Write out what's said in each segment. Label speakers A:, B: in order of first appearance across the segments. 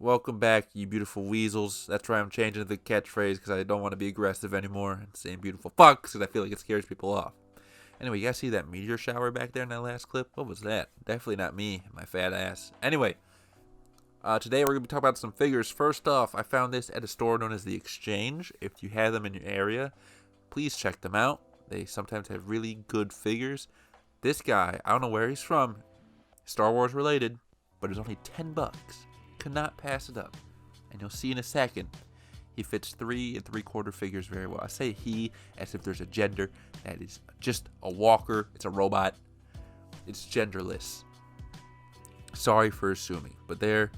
A: Welcome back, you beautiful weasels. That's why I'm changing the catchphrase because I don't want to be aggressive anymore and saying beautiful fucks because I feel like it scares people off. Anyway, you guys see that meteor shower back there in that last clip? What was that? Definitely not me, my fat ass. Anyway, today we're going to be talking about some figures. First off, I found this at a store known as The Exchange. If you have them in your area, please check them out. They sometimes have really good figures. This guy, I don't know where he's from, Star Wars related, but it's only $10. Could not pass it up. And you'll see in a second, he fits 3 3/4 figures very well. I say he as if there's a gender. That is just a walker. It's a robot. It's genderless. Sorry for assuming, but there,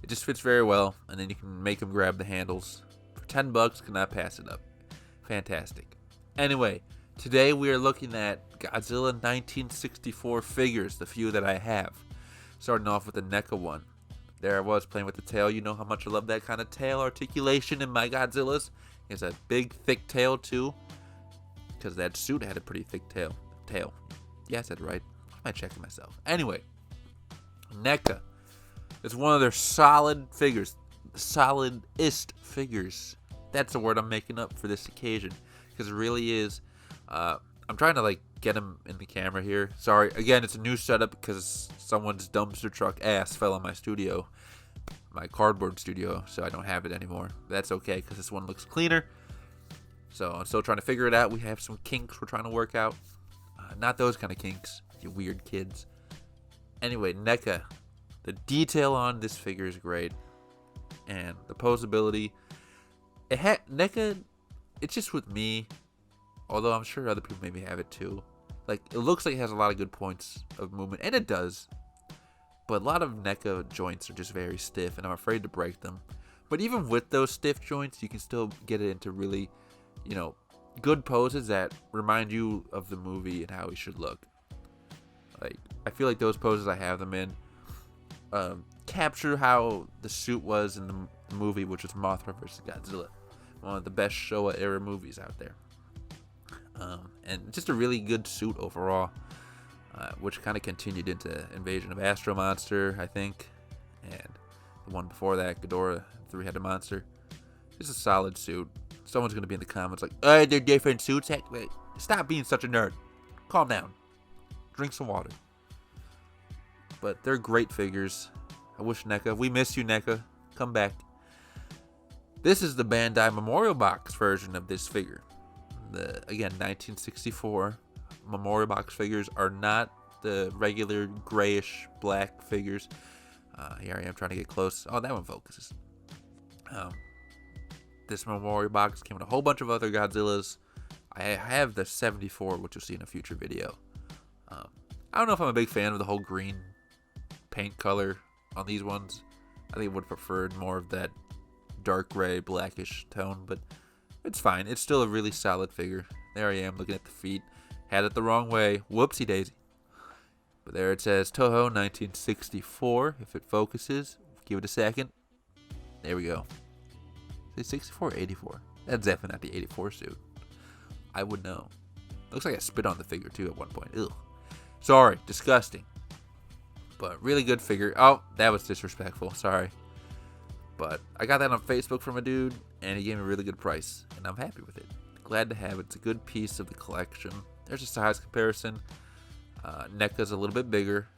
A: it just fits very well. And then you can make him grab the handles. For $10, could not pass it up. Fantastic. Anyway, today we are looking at Godzilla 1964 figures, the few that I have. Starting off with the Neca one. There I was playing with the tail. You know how much I love that kind of tail articulation in my Godzillas. He has a big, thick tail too, because that suit had a pretty thick tail. Yeah, I said it right. Why am I checking myself? Anyway, Neca is one of their solid figures. Solidest figures. That's the word I'm making up for this occasion, because it really is. I'm trying to get him in the camera here. Sorry, again, it's a new setup because someone's dumpster truck ass fell on my studio, my cardboard studio, so I don't have it anymore. That's okay because this one looks cleaner. So I'm still trying to figure it out. We have some kinks we're trying to work out. Not those kind of kinks, you weird kids. Anyway, Neca, the detail on this figure is great, and the posability. Neca, it's just with me. Although I'm sure other people maybe have it too. It looks like it has a lot of good points of movement, and it does. But a lot of Neca joints are just very stiff, and I'm afraid to break them. But even with those stiff joints, you can still get it into really, good poses that remind you of the movie and how he should look. I feel like those poses I have them in capture how the suit was in the movie, which was Mothra vs. Godzilla. One of the best Showa era movies out there. And just a really good suit overall, which kind of continued into Invasion of Astro Monster, I think, and the one before that, Ghidorah, three-headed monster. Just a solid suit. Someone's going to be in the comments like, they're different suits. Wait, stop being such a nerd. Calm down. Drink some water. But they're great figures. I wish Neca, we miss you, Neca. Come back. This is the Bandai Memorial Box version of this figure. Again, 1964 Memorial Box figures are not the regular grayish black figures. Here I am trying to get close. Oh, that one focuses. This Memorial Box came with a whole bunch of other Godzillas. I have the 74, which you'll see in a future video. I don't know if I'm a big fan of the whole green paint color on these ones. I think I would have preferred more of that dark gray, blackish tone, but it's fine. It's still a really solid figure. There I am looking at the feet. Had it the wrong way. Whoopsie daisy. But there it says Toho 1964. If it focuses, give it a second. There we go. Is it 64 or 84? That's definitely not the 84 suit. I would know. Looks like I spit on the figure too at one point. Ugh. Sorry. Disgusting. But really good figure. Oh, that was disrespectful. Sorry. But I got that on Facebook from a dude, and he gave me a really good price, and I'm happy with it. Glad to have it. It's a good piece of the collection. There's a size comparison. Neca's a little bit bigger,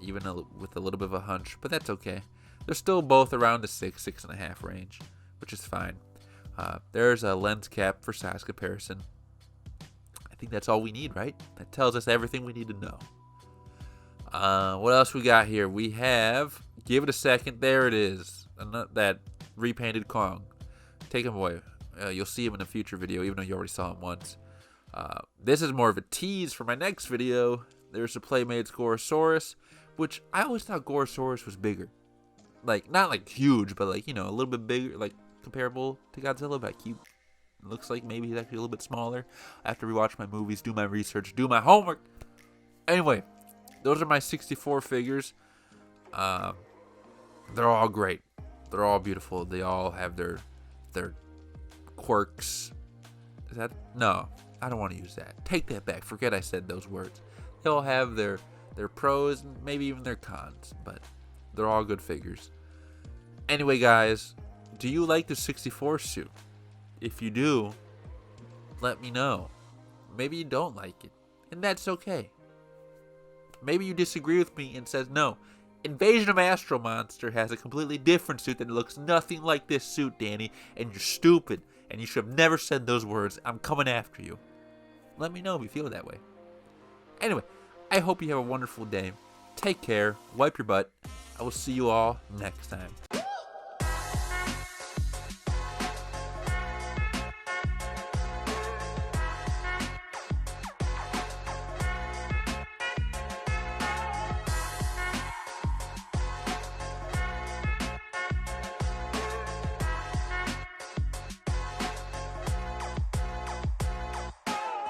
A: even with a little bit of a hunch, but that's okay. They're still both around the 6.5 range, which is fine. There's a lens cap for size comparison. I think that's all we need, right? That tells us everything we need to know. What else we got here? We have, give it a second, there it is. That repainted Kong. Take him away. You'll see him in a future video, even though you already saw him once. This is more of a tease for my next video. There's the Playmates Gorosaurus, which I always thought Gorosaurus was bigger. Not huge, but a little bit bigger, comparable to Godzilla, but it looks like maybe he's actually a little bit smaller. I have to rewatch my movies, do my research, do my homework. Anyway, those are my 64 figures. They're all great. They're all beautiful. They all have their quirks. Is that? No, I don't want to use that. Take that back. Forget I said those words. They all have their pros and maybe even their cons, but they're all good figures. Anyway, guys, do you like the 64 suit? If you do, let me know. Maybe you don't like it, and that's okay. Maybe you disagree with me and says, no, Invasion of Astro Monster has a completely different suit that looks nothing like this suit, Danny, and you're stupid, and you should have never said those words. I'm coming after you. Let me know if you feel that way. Anyway, I hope you have a wonderful day. Take care, wipe your butt. I will see you all next time.